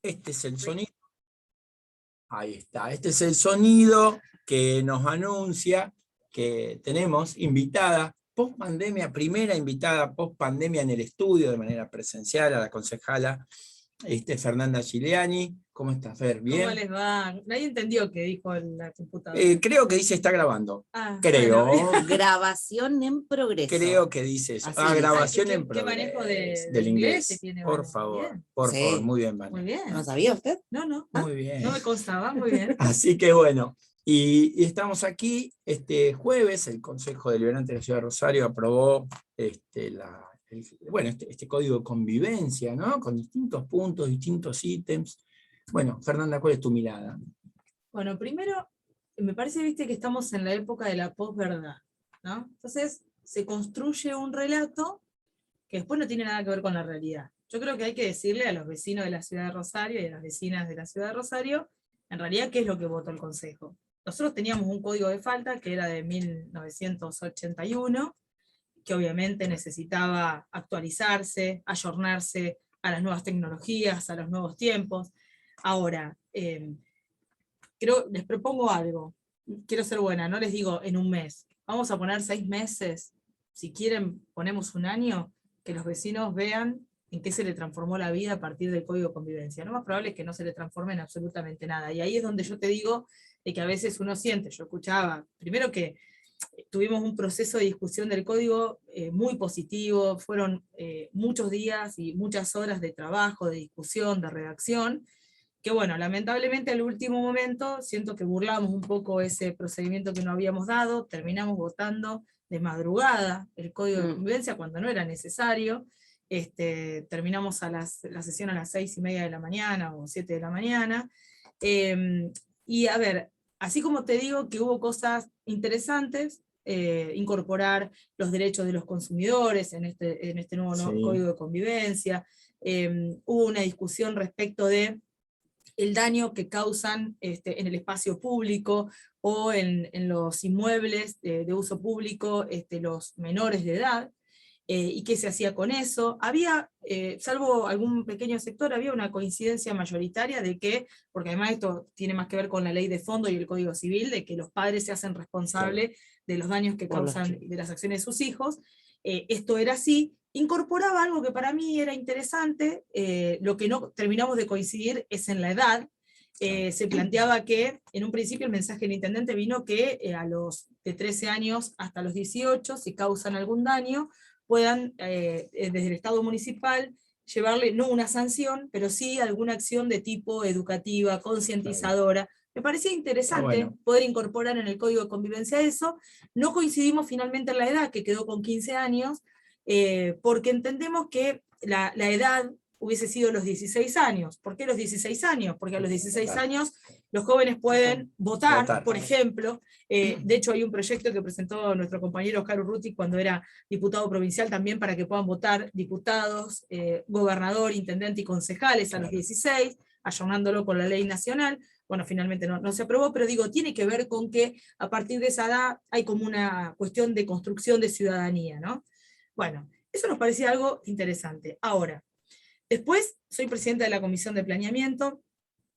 Este es el sonido. Ahí está. Este es el sonido que nos anuncia que tenemos invitada post pandemia, primera invitada post pandemia en el estudio de manera presencial, a la concejala Fernanda Giuliani. ¿Cómo estás, Fer? ¿Bien? ¿Cómo les va? Nadie entendió qué dijo la computadora. Creo que dice está grabando. Creo. Bueno. Grabación en progreso. Creo que dice eso. Grabación en progreso. ¿Qué manejo del inglés? tiene? Por Vane? favor, Bien. por Sí. favor, muy bien, Vane. Muy bien. ¿No sabía usted? No. Muy bien. No me constaba, muy bien. Así que bueno, y estamos aquí este jueves. El Consejo Deliberante de la Ciudad de Rosario aprobó este código de convivencia, ¿no? Con distintos puntos, distintos ítems. Bueno, Fernanda, ¿cuál es tu mirada? Bueno, primero, me parece, viste, que estamos en la época de la posverdad, ¿no? Entonces, se construye un relato que después no tiene nada que ver con la realidad. Yo creo que hay que decirle a los vecinos de la ciudad de Rosario y a las vecinas de la ciudad de Rosario, en realidad, qué es lo que votó el Consejo. Nosotros teníamos un código de falta que era de 1981, que obviamente necesitaba actualizarse, ayornarse a las nuevas tecnologías, a los nuevos tiempos. Ahora, les propongo algo. Quiero ser buena, no les digo en un mes. Vamos a poner 6 meses. Si quieren, ponemos un año, que los vecinos vean en qué se le transformó la vida a partir del Código de Convivencia. Lo más probable es que no se le transforme en absolutamente nada. Y ahí es donde yo te digo de que a veces uno siente, yo escuchaba, primero que tuvimos un proceso de discusión del código muy positivo, fueron muchos días y muchas horas de trabajo, de discusión, de redacción, que bueno, lamentablemente al último momento siento que burlamos un poco ese procedimiento que no habíamos dado, terminamos votando de madrugada el Código de Convivencia cuando no era necesario, terminamos la sesión a las 6:30 de la mañana o 7 de la mañana, y a ver, así como te digo que hubo cosas interesantes, incorporar los derechos de los consumidores en este nuevo Código de Convivencia, hubo una discusión respecto de el daño que causan en el espacio público o en los inmuebles de uso público los menores de edad, y qué se hacía con eso. Había, salvo algún pequeño sector, había una coincidencia mayoritaria de que, porque además esto tiene más que ver con la ley de fondo y el Código Civil, de que los padres se hacen responsables de los daños que causan de las acciones de sus hijos. Esto era así. Incorporaba algo que para mí era interesante, lo que no terminamos de coincidir es en la edad. Se planteaba que, en un principio el mensaje del intendente vino que a los de 13 años hasta los 18, si causan algún daño, puedan desde el Estado municipal llevarle no una sanción, pero sí alguna acción de tipo educativa, concientizadora. Me parecía interesante poder incorporar en el Código de Convivencia eso. No coincidimos finalmente en la edad, que quedó con 15 años, porque entendemos que la edad hubiese sido los 16 años. ¿Por qué los 16 años? Porque a los 16 años los jóvenes pueden votar, por ejemplo. De hecho, hay un proyecto que presentó nuestro compañero Oscar Urruti cuando era diputado provincial también para que puedan votar diputados, gobernador, intendente y concejales a los 16, ayornándolo con la ley nacional. Bueno, finalmente no se aprobó, pero digo, tiene que ver con que a partir de esa edad hay como una cuestión de construcción de ciudadanía, ¿no? Bueno, eso nos parecía algo interesante. Ahora, después soy presidenta de la Comisión de Planeamiento,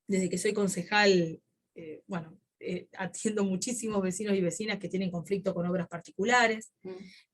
desde que soy concejal, atiendo muchísimos vecinos y vecinas que tienen conflicto con obras particulares,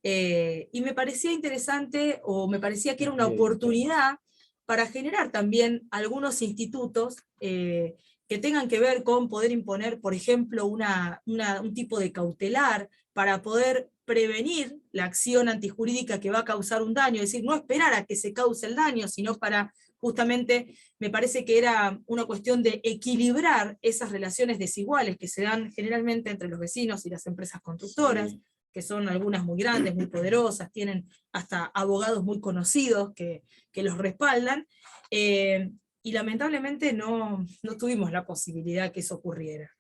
y me parecía interesante, o me parecía que era una oportunidad para generar también algunos institutos que tengan que ver con poder imponer, por ejemplo, un tipo de cautelar para poder prevenir la acción antijurídica que va a causar un daño, es decir, no esperar a que se cause el daño, sino para justamente, me parece que era una cuestión de equilibrar esas relaciones desiguales que se dan generalmente entre los vecinos y las empresas constructoras, que son algunas muy grandes, muy poderosas, tienen hasta abogados muy conocidos que los respaldan, y lamentablemente no tuvimos la posibilidad que eso ocurriera.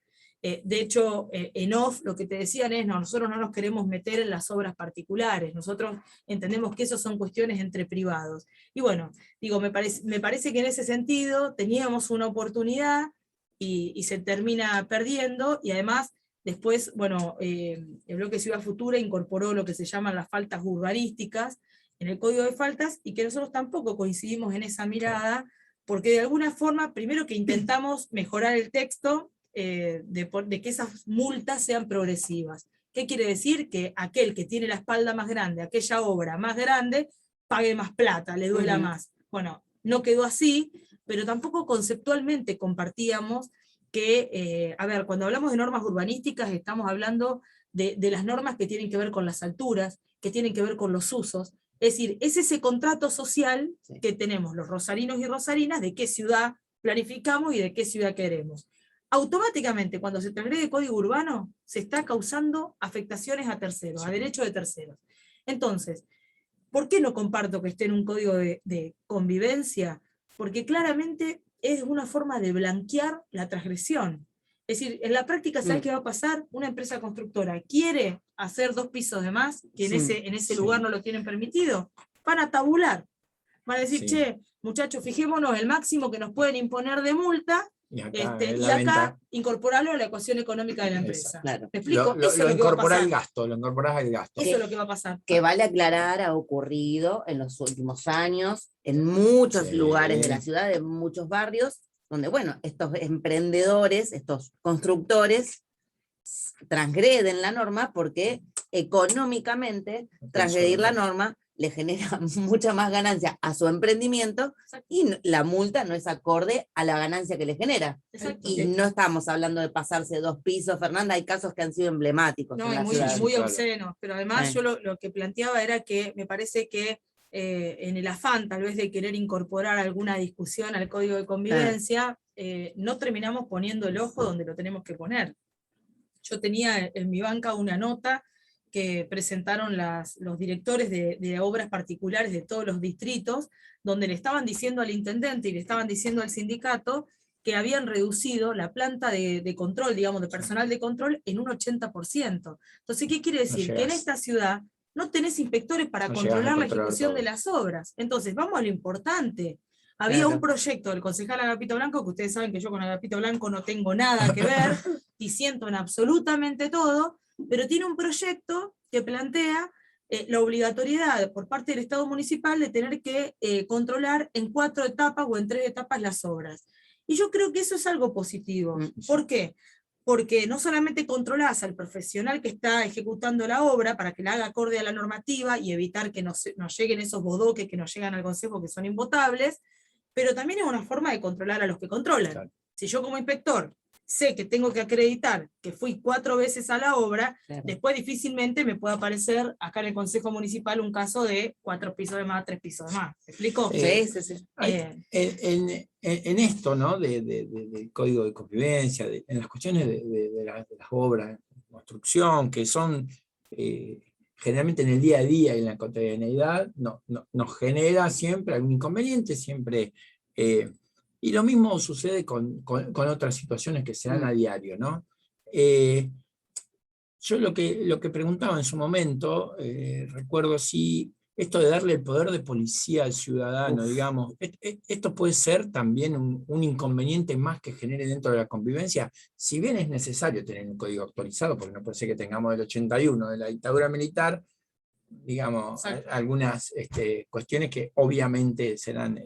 De hecho, en off lo que te decían es, no, nosotros no nos queremos meter en las obras particulares, nosotros entendemos que eso son cuestiones entre privados. Y bueno, digo, me parece que en ese sentido teníamos una oportunidad y se termina perdiendo, y además después, bueno, el bloque Ciudad Futura incorporó lo que se llaman las faltas urbanísticas en el Código de Faltas, y que nosotros tampoco coincidimos en esa mirada, porque de alguna forma, primero que intentamos mejorar el texto, de que esas multas sean progresivas. ¿Qué quiere decir? Que aquel que tiene la espalda más grande, aquella obra más grande, pague más plata, le duela más. Bueno, no quedó así, pero tampoco conceptualmente compartíamos que, a ver, cuando hablamos de normas urbanísticas estamos hablando de las normas que tienen que ver con las alturas, que tienen que ver con los usos. Es decir, es ese contrato social que tenemos los rosarinos y rosarinas de qué ciudad planificamos y de qué ciudad queremos. Automáticamente, cuando se transgrede código urbano, se está causando afectaciones a terceros, a derechos de terceros. Entonces, ¿por qué no comparto que esté en un código de convivencia? Porque claramente es una forma de blanquear la transgresión. Es decir, en la práctica, ¿sabes qué va a pasar? Una empresa constructora quiere hacer 2 pisos de más, que en ese lugar no lo tienen permitido, van a tabular. Van a decir, che, muchachos, fijémonos el máximo que nos pueden imponer de multa, Y acá, y acá incorporarlo a la ecuación económica de la empresa. Claro. ¿Me explico? Eso es Lo lo que va a incorporás pasar. al gasto, lo incorporás al gasto. Eso es lo que va a pasar. Que vale aclarar, ha ocurrido en los últimos años, en muchos lugares de la ciudad, en muchos barrios, donde, bueno, estos emprendedores, estos constructores, transgreden la norma porque económicamente transgredir la norma le genera mucha más ganancia a su emprendimiento y la multa no es acorde a la ganancia que le genera. Exacto. Y no estamos hablando de pasarse 2 pisos, Fernanda, hay casos que han sido emblemáticos No, en la muy, ciudad. muy claro. obscenos, pero además yo lo que planteaba era que me parece que en el afán tal vez de querer incorporar alguna discusión al código de convivencia, no terminamos poniendo el ojo donde lo tenemos que poner. Yo tenía en mi banca una nota que presentaron los directores de obras particulares de todos los distritos, donde le estaban diciendo al intendente y le estaban diciendo al sindicato que habían reducido la planta de control, digamos, de personal de control en un 80%. Entonces, ¿qué quiere decir? Que en esta ciudad no tenés inspectores para controlar la ejecución de las obras. Entonces, vamos a lo importante. Había un proyecto del concejal Agapito Blanco, que ustedes saben que yo con Agapito Blanco no tengo nada que ver, diciendo en absolutamente todo, pero tiene un proyecto que plantea la obligatoriedad por parte del Estado municipal de tener que controlar en 4 etapas o en 3 etapas las obras. Y yo creo que eso es algo positivo. ¿Por qué? Porque no solamente controlás al profesional que está ejecutando la obra para que la haga acorde a la normativa y evitar que nos lleguen esos bodoques que nos llegan al Consejo que son invotables, pero también es una forma de controlar a los que controlan. Claro. Si yo como inspector sé que tengo que acreditar que fui 4 veces a la obra, después difícilmente me puede aparecer acá en el Consejo Municipal un caso de 4 pisos de más, 3 pisos de más. ¿Me explico? Sí. En esto, ¿no? Del código de convivencia, en las cuestiones de las obras de construcción, que son generalmente en el día a día y en la cotidianeidad, nos genera siempre algún inconveniente, siempre... y lo mismo sucede con otras situaciones que se dan a diario, ¿no? Yo lo que preguntaba en su momento, recuerdo si esto de darle el poder de policía al ciudadano, digamos, esto puede ser también un inconveniente más que genere dentro de la convivencia, si bien es necesario tener un código actualizado, porque no puede ser que tengamos el 81 de la dictadura militar, digamos, algunas cuestiones que obviamente serán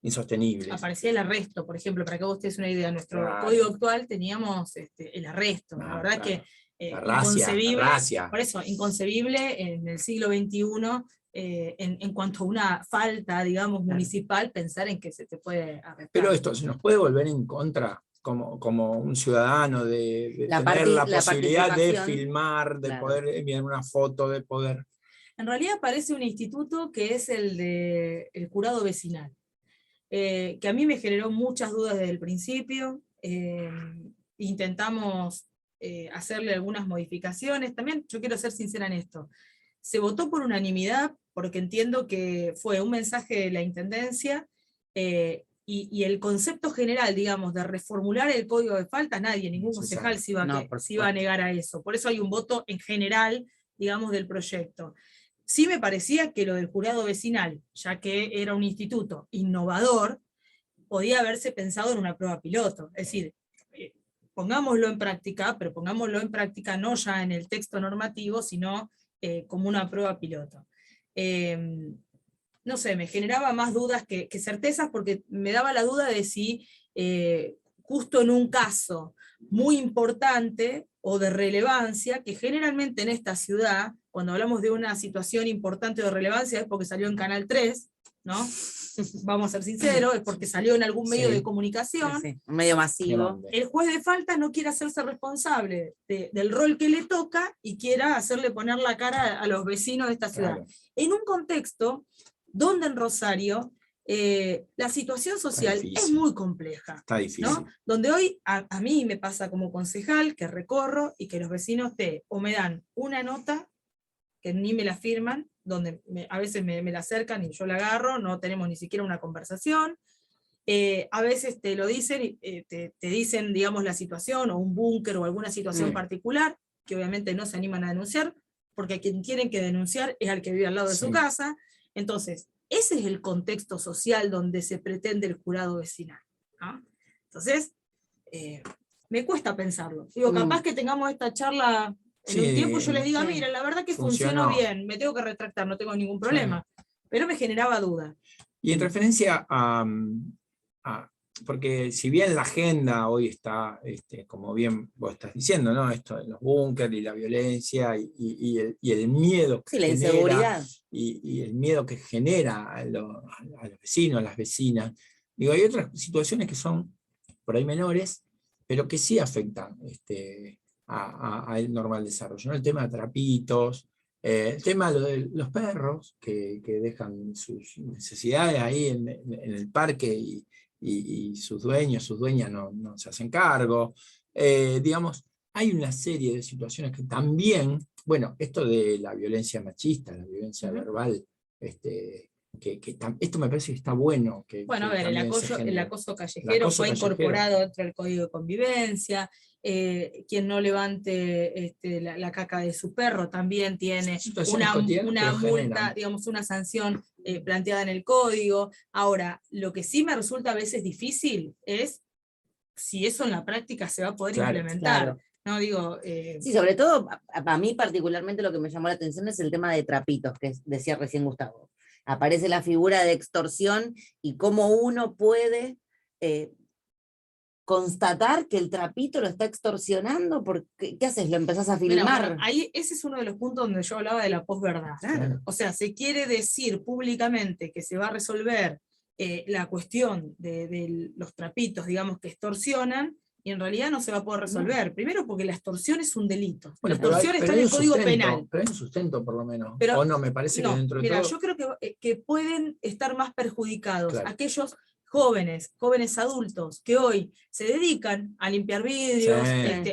insostenibles. Aparecía el arresto, por ejemplo, para que vos te des una idea, en nuestro código actual teníamos el arresto, la verdad que inconcebible, por eso, inconcebible en el siglo XXI, en cuanto a una falta, digamos, municipal, pensar en que se te puede arrestar. Pero esto se nos puede volver en contra como un ciudadano de tener la posibilidad de filmar, de poder enviar una foto, de poder... En realidad parece un instituto que es el jurado vecinal, que a mí me generó muchas dudas desde el principio. Intentamos hacerle algunas modificaciones. También yo quiero ser sincera en esto. Se votó por unanimidad porque entiendo que fue un mensaje de la Intendencia y el concepto general, digamos, de reformular el código de faltas, ningún concejal se iba a negar a eso. Por eso hay un voto en general, digamos, del proyecto. Sí me parecía que lo del jurado vecinal, ya que era un instituto innovador, podía haberse pensado en una prueba piloto. Es decir, pongámoslo en práctica, pero pongámoslo en práctica no ya en el texto normativo, sino como una prueba piloto. no sé, me generaba más dudas que certezas, porque me daba la duda de si justo en un caso muy importante o de relevancia, que generalmente en esta ciudad, cuando hablamos de una situación importante o de relevancia, es porque salió en Canal 3, ¿no? Vamos a ser sinceros, es porque salió en algún medio Sí. de comunicación. Sí, un medio masivo. El juez de falta no quiere hacerse responsable del rol que le toca y quiera hacerle poner la cara a los vecinos de esta ciudad. Claro. En un contexto donde en Rosario la situación social es difícil. muy compleja, Está difícil. ¿no? Donde hoy a mí me pasa como concejal que recorro y que los vecinos o me dan una nota que ni me la firman, donde a veces me la acercan y yo la agarro, no tenemos ni siquiera una conversación. A veces te lo dicen, te dicen, digamos, la situación, o un búnker, o alguna situación particular, que obviamente no se animan a denunciar, porque a quien tienen que denunciar es al que vive al lado de su casa. Entonces, ese es el contexto social donde se pretende el jurado vecinal, ¿no? Entonces, me cuesta pensarlo. Digo, capaz que tengamos esta charla en un tiempo, yo les diga, mira, la verdad que funcionó bien, me tengo que retractar, no tengo ningún problema, pero me generaba duda. Y en referencia porque si bien la agenda hoy está, como bien vos estás diciendo, ¿no? Esto de los búnkeres y la violencia y el miedo que la genera, inseguridad. Y el miedo que genera a los vecinos, a las vecinas. Digo, hay otras situaciones que son por ahí menores, pero que sí afectan al normal desarrollo, ¿no? El tema de trapitos, el tema de los perros que dejan sus necesidades ahí en el parque y sus dueños, sus dueñas no se hacen cargo. Digamos, hay una serie de situaciones que también, bueno, esto de la violencia machista, la violencia verbal, esto me parece que está bueno. Bueno, a ver, el acoso callejero fue incorporado dentro del Código de Convivencia. Quien no levante la caca de su perro también tiene una multa, digamos, una sanción planteada en el código. Ahora, lo que sí me resulta a veces difícil es si eso en la práctica se va a poder implementar. Claro. No digo. Sí, sobre todo, a mí particularmente lo que me llamó la atención es el tema de trapitos, que decía recién Gustavo. Aparece la figura de extorsión y cómo uno puede constatar que el trapito lo está extorsionando, porque ¿qué haces? ¿Lo empezás a filmar? Mira, bueno, ahí ese es uno de los puntos donde yo hablaba de la posverdad. Claro. O sea, se quiere decir públicamente que se va a resolver la cuestión de los trapitos, digamos, que extorsionan, y en realidad no se va a poder resolver. No. Primero porque la extorsión es un delito. Bueno, la extorsión está en el Código Penal. Pero hay un sustento, por lo menos. Pero, o no, me parece que dentro de todo... Yo creo que pueden estar más perjudicados aquellos jóvenes adultos que hoy se dedican a limpiar vidrios,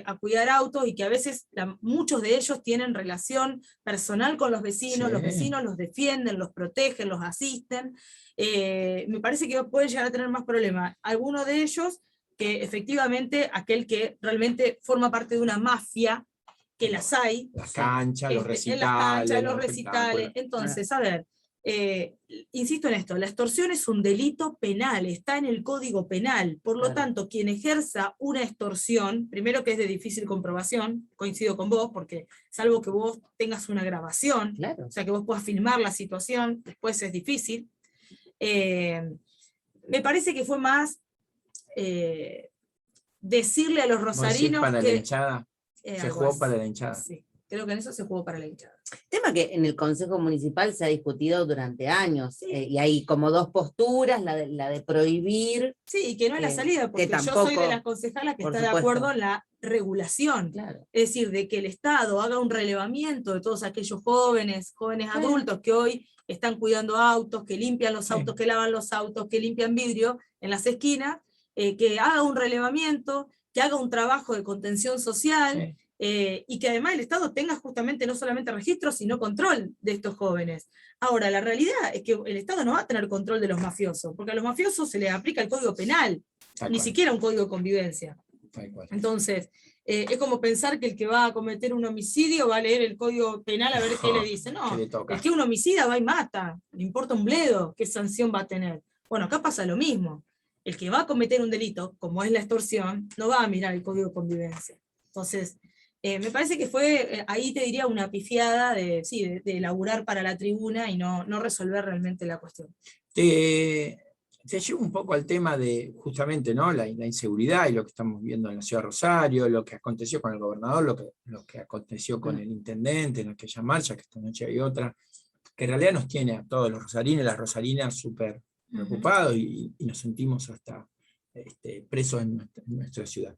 a cuidar autos, y que a veces muchos de ellos tienen relación personal con los vecinos los defienden, los protegen, los asisten. Me parece que pueden llegar a tener más problemas. Algunos de ellos que efectivamente aquel que realmente forma parte de una mafia, que las hay. Las canchas, los recitales. En las canchas, los recitales. Entonces, a ver, insisto en esto, la extorsión es un delito penal, está en el Código Penal, por lo tanto, quien ejerza una extorsión, primero que es de difícil comprobación, coincido con vos, porque salvo que vos tengas una grabación, o sea, que vos puedas filmar la situación, después es difícil. Me parece que fue más decirle a los rosarinos para que... la hinchada. Se jugó para la hinchada. Sí, creo que en eso se jugó para la hinchada. Tema que en el Consejo Municipal se ha discutido durante años, y hay como dos posturas, la de prohibir. Sí, y que no es la salida, porque yo soy de las concejalas que está de acuerdo en la regulación. Claro. Es decir, de que el Estado haga un relevamiento de todos aquellos jóvenes adultos que hoy están cuidando autos, que limpian los autos, que lavan los autos, que limpian vidrio en las esquinas, que haga un relevamiento, que haga un trabajo de contención social, y que además el Estado tenga justamente no solamente registro, sino control de estos jóvenes. Ahora, la realidad es que el Estado no va a tener control de los mafiosos, porque a los mafiosos se les aplica el Código Penal, ni siquiera un Código de Convivencia. Entonces, es como pensar que el que va a cometer un homicidio va a leer el Código Penal a ver qué le dice. No, el que es un homicida va y mata, le importa un bledo qué sanción va a tener. Bueno, acá pasa lo mismo. El que va a cometer un delito, como es la extorsión, no va a mirar el Código de Convivencia. Entonces, Me parece que fue, ahí te diría, una pifiada de laburar para la tribuna y no resolver realmente la cuestión. Te llevo un poco al tema de justamente, ¿no? la inseguridad y lo que estamos viendo en la ciudad de Rosario, lo que aconteció con el gobernador, lo que aconteció con el intendente en aquella marcha, que esta noche hay otra, que en realidad nos tiene a todos los rosarinos y las rosarinas súper preocupados y nos sentimos hasta presos en nuestra ciudad.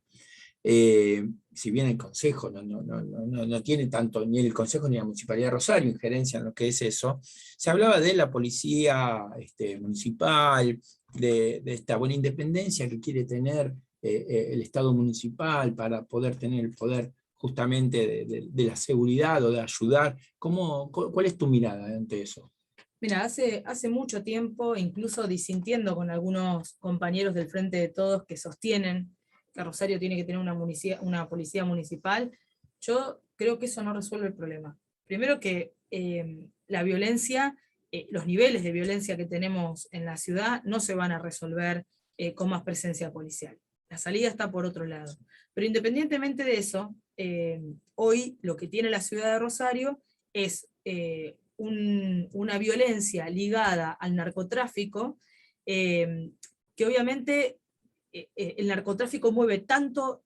Si bien el Consejo no tiene tanto, ni el Consejo ni la Municipalidad de Rosario, injerencia en lo que es eso, se hablaba de la policía municipal, de esta buena independencia que quiere tener el Estado municipal para poder tener el poder justamente de la seguridad o de ayudar. ¿Cuál es tu mirada ante eso? Mira, hace mucho tiempo, incluso disintiendo con algunos compañeros del Frente de Todos que sostienen que Rosario tiene que tener una policía municipal, yo creo que eso no resuelve el problema. Primero que la violencia, los niveles de violencia que tenemos en la ciudad no se van a resolver con más presencia policial. La salida está por otro lado. Pero independientemente de eso, hoy lo que tiene la ciudad de Rosario es una violencia ligada al narcotráfico, que obviamente el narcotráfico mueve tanto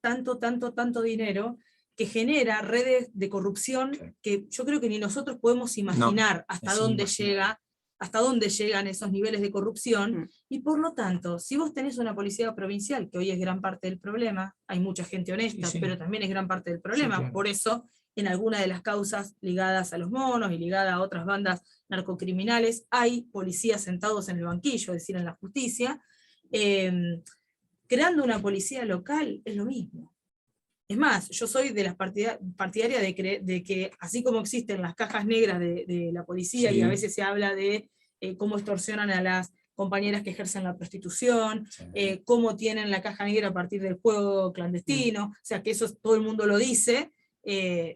dinero que genera redes de corrupción que yo creo que ni nosotros podemos imaginar hasta dónde llegan esos niveles de corrupción, y por lo tanto, si vos tenés una policía provincial, que hoy es gran parte del problema, hay mucha gente honesta, pero también es gran parte del problema, claro. Por eso, en alguna de las causas ligadas a los monos y ligadas a otras bandas narcocriminales, hay policías sentados en el banquillo, es decir, en la justicia. Creando una policía local es lo mismo. Es más, yo soy de las partidarias de que, así como existen las cajas negras de la policía, y a veces se habla de cómo extorsionan a las compañeras que ejercen la prostitución, cómo tienen la caja negra a partir del juego clandestino, o sea, que eso todo el mundo lo dice,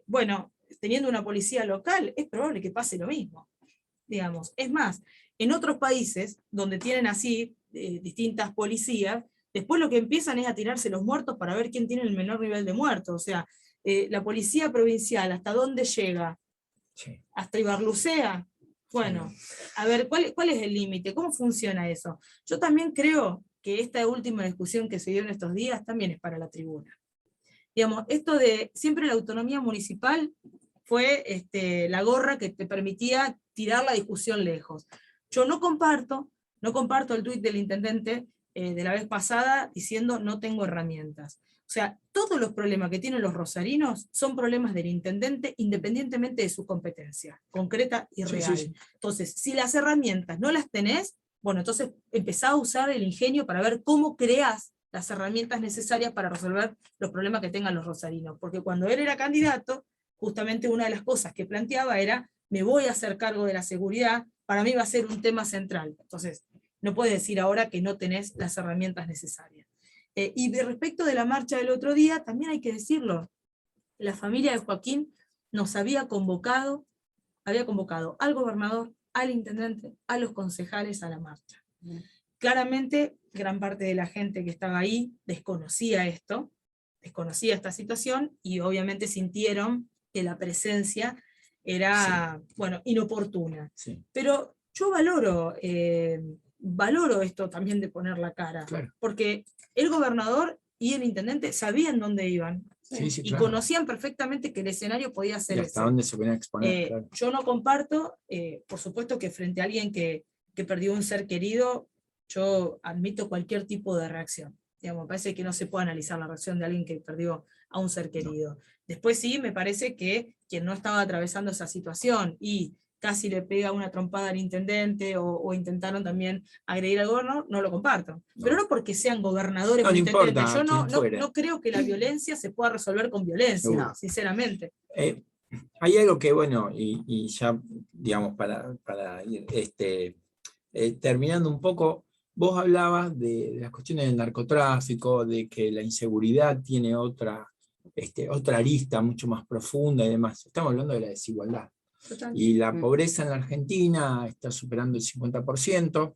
bueno, teniendo una policía local, es probable que pase lo mismo, digamos. Es más, en otros países, donde tienen así distintas policías, después lo que empiezan es a tirarse los muertos para ver quién tiene el menor nivel de muertos. O sea, la policía provincial, ¿hasta dónde llega? Sí. ¿Hasta Ibarlucea? Bueno, a ver, ¿cuál es el límite? ¿Cómo funciona eso? Yo también creo que esta última discusión que se dio en estos días también es para la tribuna. Digamos, esto de siempre la autonomía municipal fue la gorra que te permitía tirar la discusión lejos. Yo no comparto el tuit del intendente de la vez pasada diciendo no tengo herramientas. O sea, todos los problemas que tienen los rosarinos son problemas del intendente independientemente de su competencia, concreta y real. Sí. Entonces, si las herramientas no las tenés, bueno, entonces empezá a usar el ingenio para ver cómo creás las herramientas necesarias para resolver los problemas que tengan los rosarinos. Porque cuando él era candidato, justamente una de las cosas que planteaba era, me voy a hacer cargo de la seguridad, para mí va a ser un tema central. Entonces, no puedes decir ahora que no tenés las herramientas necesarias. Y de respecto de la marcha del otro día, también hay que decirlo, la familia de Joaquín nos había convocado al gobernador, al intendente, a los concejales a la marcha. Claramente, gran parte de la gente que estaba ahí desconocía esto, desconocía esta situación, y obviamente sintieron que la presencia era, bueno, inoportuna. Sí. Pero yo valoro esto también de poner la cara, claro, porque el gobernador y el intendente sabían dónde iban, y claro, conocían perfectamente que el escenario podía ser ese. Hasta dónde se podían exponer, claro. Yo no comparto, por supuesto que frente a alguien que perdió un ser querido, yo admito cualquier tipo de reacción. Digamos, me parece que no se puede analizar la reacción de alguien que perdió a un ser querido. No. Después sí, me parece que quien no estaba atravesando esa situación y casi le pega una trompada al intendente o intentaron también agredir al gobernador, no lo comparto. No. Pero no porque sean gobernadores o intendentes. Yo no creo que la violencia se pueda resolver con violencia, sinceramente. Hay algo que, bueno, y ya, digamos, para ir terminando un poco, vos hablabas de las cuestiones del narcotráfico, de que la inseguridad tiene otra arista mucho más profunda y demás. Estamos hablando de la desigualdad. Total. Y la pobreza en la Argentina está superando el 50%.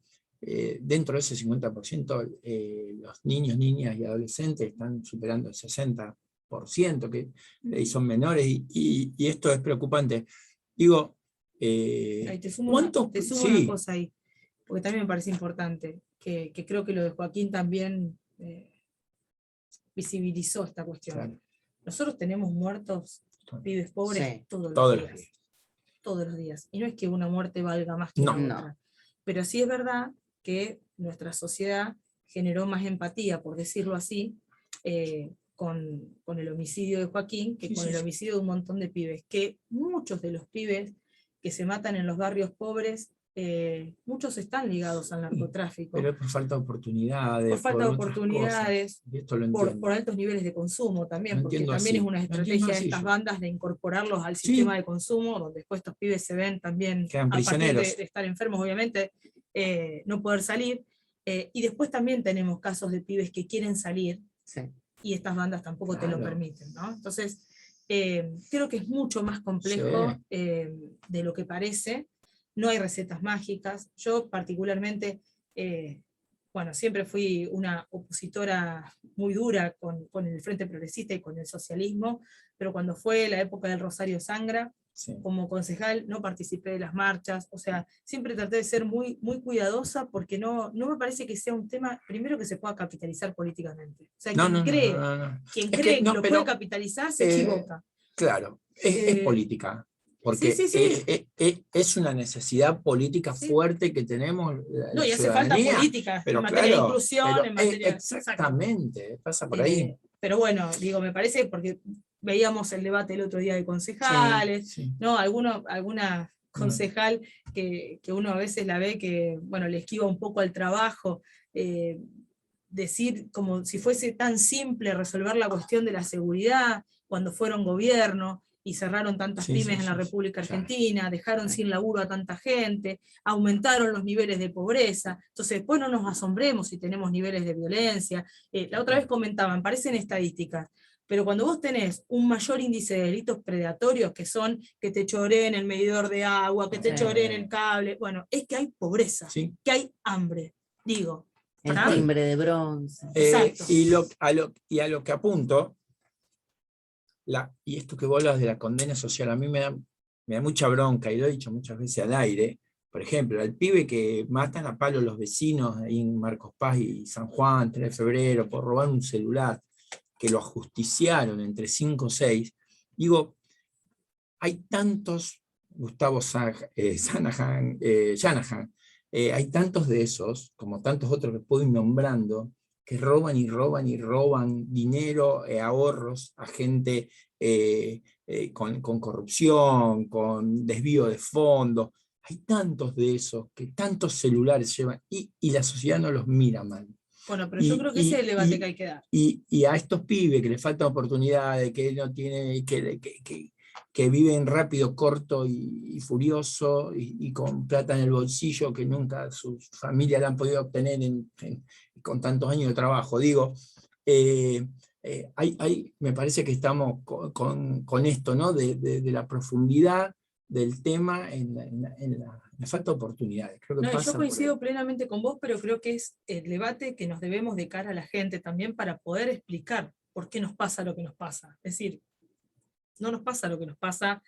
Dentro de ese 50%, los niños, niñas y adolescentes están superando el 60%. 10%, que y son menores, y esto es preocupante. Digo, Ahí te sumo ¿cuántos? una Sí, cosa ahí, porque también me parece importante, que creo que lo de Joaquín también visibilizó esta cuestión. claro, Nosotros tenemos muertos, pibes pobres, Sí, todos todos los los días. días. Todos los días. Y no es que una muerte valga más que No. la otra. Pero sí es verdad que nuestra sociedad generó más empatía, por decirlo así, con el homicidio de Joaquín, que Sí, con sí, el sí. homicidio de un montón de pibes. Que muchos de los pibes que se matan en los barrios pobres, muchos están ligados al narcotráfico. Pero es por falta de oportunidades, Por falta de otras oportunidades, cosas. Y esto lo por entiendo. altos niveles de consumo también, Lo porque entiendo también es así, una lo entiendo estrategia de así estas yo. bandas de incorporarlos al Sí. sistema de consumo, donde después estos pibes se ven también, Quedan a partir prisioneros. de estar enfermos, obviamente, no poder salir. Y después también tenemos casos de pibes que quieren salir, sí. y estas bandas tampoco te lo Claro. permiten, ¿no? Entonces, creo que es mucho más complejo Sí. de lo que parece. No hay recetas mágicas. Yo particularmente, bueno, siempre fui una opositora muy dura con el Frente Progresista y con el socialismo, pero cuando fue la época del Rosario Sangra, Sí. como concejal no participé de las marchas, o sea, siempre traté de ser muy, muy cuidadosa, porque no me parece que sea un tema, primero, que se pueda capitalizar políticamente. O sea, No, quien no, no, cree, no, no. quien Es cree que que no, lo puede pero capitalizar se equivoca. claro, es Eh, política. sí, Porque sí, sí. es una necesidad política Sí. fuerte que tenemos No, la y hace falta ciudadanía. política en Pero materia de claro, inclusión, en materia. Exacto. exactamente, pasa por ahí. Pero bueno, digo, me parece, porque veíamos el debate el otro día de concejales, Sí, sí. ¿no? Alguna concejal que uno a veces la ve que, bueno, le esquiva un poco al trabajo, decir como si fuese tan simple resolver la cuestión de la seguridad cuando fueron gobierno y cerraron tantas Sí, pymes sí, en la sí, República claro. Argentina, dejaron sin laburo a tanta gente, aumentaron los niveles de pobreza. Entonces, después no nos asombremos si tenemos niveles de violencia. La otra vez comentaban, parecen estadísticas, pero cuando vos tenés un mayor índice de delitos predatorios, que son que te choreen el medidor de agua, que te Sí. choreen el cable, bueno, es que hay pobreza, Sí. que hay hambre. Digo, El ¿tá? timbre de bronce. Exacto. Y a lo que apunto, y esto que vos hablas de la condena social, a mí me da mucha bronca, y lo he dicho muchas veces al aire. Por ejemplo, al pibe que matan a palo los vecinos ahí en Marcos Paz y San Juan, 3 de febrero, por robar un celular, que lo ajusticiaron entre 5 o 6. Digo, hay tantos, Gustavo Shanahan, hay tantos de esos, como tantos otros que puedo ir nombrando, que roban y roban y roban dinero, ahorros a gente con corrupción, con desvío de fondos. Hay tantos de esos, que tantos celulares llevan, y la sociedad no los mira mal. Bueno, pero yo creo que ese es el debate que hay que dar. Y a estos pibes que les faltan oportunidades, que no tienen, que viven rápido, corto y furioso, y con plata en el bolsillo que nunca su familia la han podido obtener con tantos años de trabajo. Digo, me parece que estamos con esto, ¿no? De la profundidad del tema en la falta de oportunidades. Creo que No, y pasa yo coincido por plenamente con vos, pero creo que es el debate que nos debemos de cara a la gente también, para poder explicar por qué nos pasa lo que nos pasa. Es decir, no nos pasa lo que nos pasa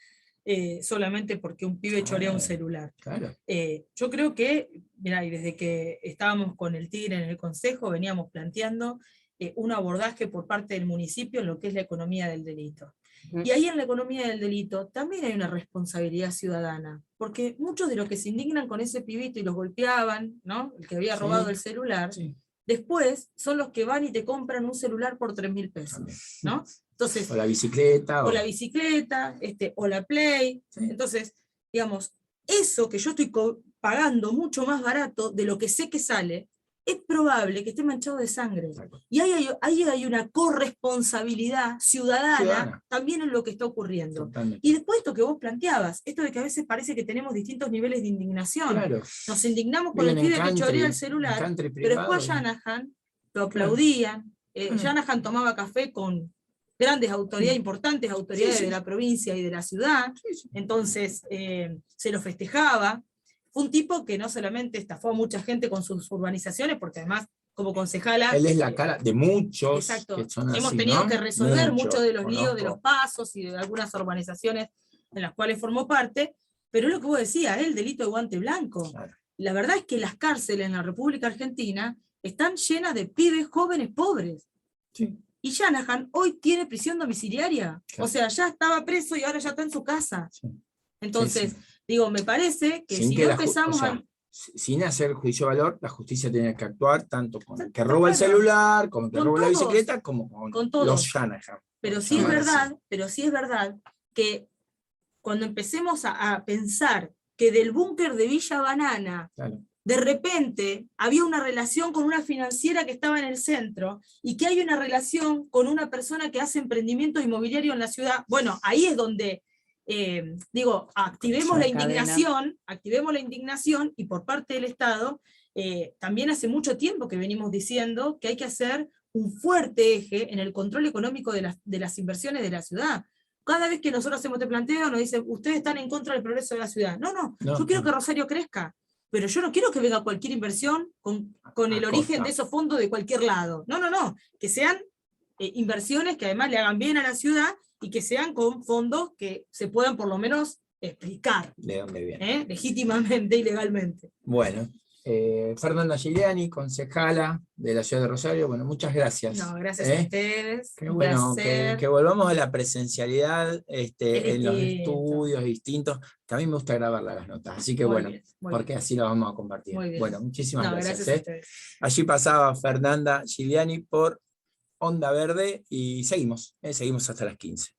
solamente porque un pibe chorea un celular. Claro. Yo creo que, mirá, y desde que estábamos con el Tigre en el Consejo, veníamos planteando un abordaje por parte del municipio en lo que es la economía del delito. Y ahí en la economía del delito también hay una responsabilidad ciudadana, porque muchos de los que se indignan con ese pibito y los golpeaban, ¿no? El que había robado el celular, después son los que van y te compran un celular por 3.000 pesos, ¿no? Entonces, o la bicicleta. O la bicicleta, o la Play. Entonces, digamos, eso que yo estoy pagando mucho más barato de lo que sé que sale, es probable que esté manchado de sangre. Y ahí hay una corresponsabilidad ciudadana también en lo que está ocurriendo. Totalmente. Y después esto que vos planteabas, esto de que a veces parece que tenemos distintos niveles de indignación. Claro. Nos indignamos con el pibe que chorea el celular, pero después a Shanahan lo aplaudían. Shanahan tomaba café con grandes autoridades, importantes autoridades de la provincia y de la ciudad, entonces se lo festejaba. Fue un tipo que no solamente estafó a mucha gente con sus urbanizaciones, porque además como concejala. Él es la cara de muchos Exacto. que son Hemos así, tenido ¿no? que resolver muchos de los conozco. líos de los pasos y de algunas urbanizaciones en las cuales formó parte, pero es lo que vos decías, el delito de guante blanco. Claro. La verdad es que las cárceles en la República Argentina están llenas de pibes jóvenes pobres. Sí. Y Shanahan hoy tiene prisión domiciliaria. Claro. O sea, ya estaba preso y ahora ya está en su casa. Sí. Entonces, Sí, sí. digo, me parece que Sin si que no la ju- empezamos o sea, a... sin hacer juicio de valor, la justicia tiene que actuar tanto con el que Está roba el claro. celular, con el que Con roba la todos. bicicleta, como con Con todos. los Shanahan. Pero por sí es llamar así. verdad, que cuando empecemos a pensar que del búnker de Villa Banana, Claro. de repente había una relación con una financiera que estaba en el centro, y que hay una relación con una persona que hace emprendimiento inmobiliario en la ciudad, bueno, ahí es donde, activemos la indignación, y por parte del Estado, también hace mucho tiempo que venimos diciendo que hay que hacer un fuerte eje en el control económico de las inversiones de la ciudad. Cada vez que nosotros hacemos este planteo nos dicen, ustedes están en contra del progreso de la ciudad. No, yo quiero que Rosario crezca, pero yo no quiero que venga cualquier inversión con el origen de esos fondos de cualquier lado. No, que sean inversiones que además le hagan bien a la ciudad y que sean con fondos que se puedan por lo menos explicar ¿De dónde viene? legítimamente y legalmente. Bueno, Fernanda Giuliani, concejala de la ciudad de Rosario, bueno, muchas gracias. No, gracias a ustedes. Qué Un bueno, placer. que volvamos a la presencialidad en los distinto. estudios distintos, que a mí me gusta grabarlas las notas, así que Muy bueno, bien, muy porque bien. así las vamos a compartir. Muy bien. Bueno, muchísimas No, gracias. gracias a ustedes. Allí pasaba Fernanda Giuliani por Onda Verde y seguimos hasta las 15.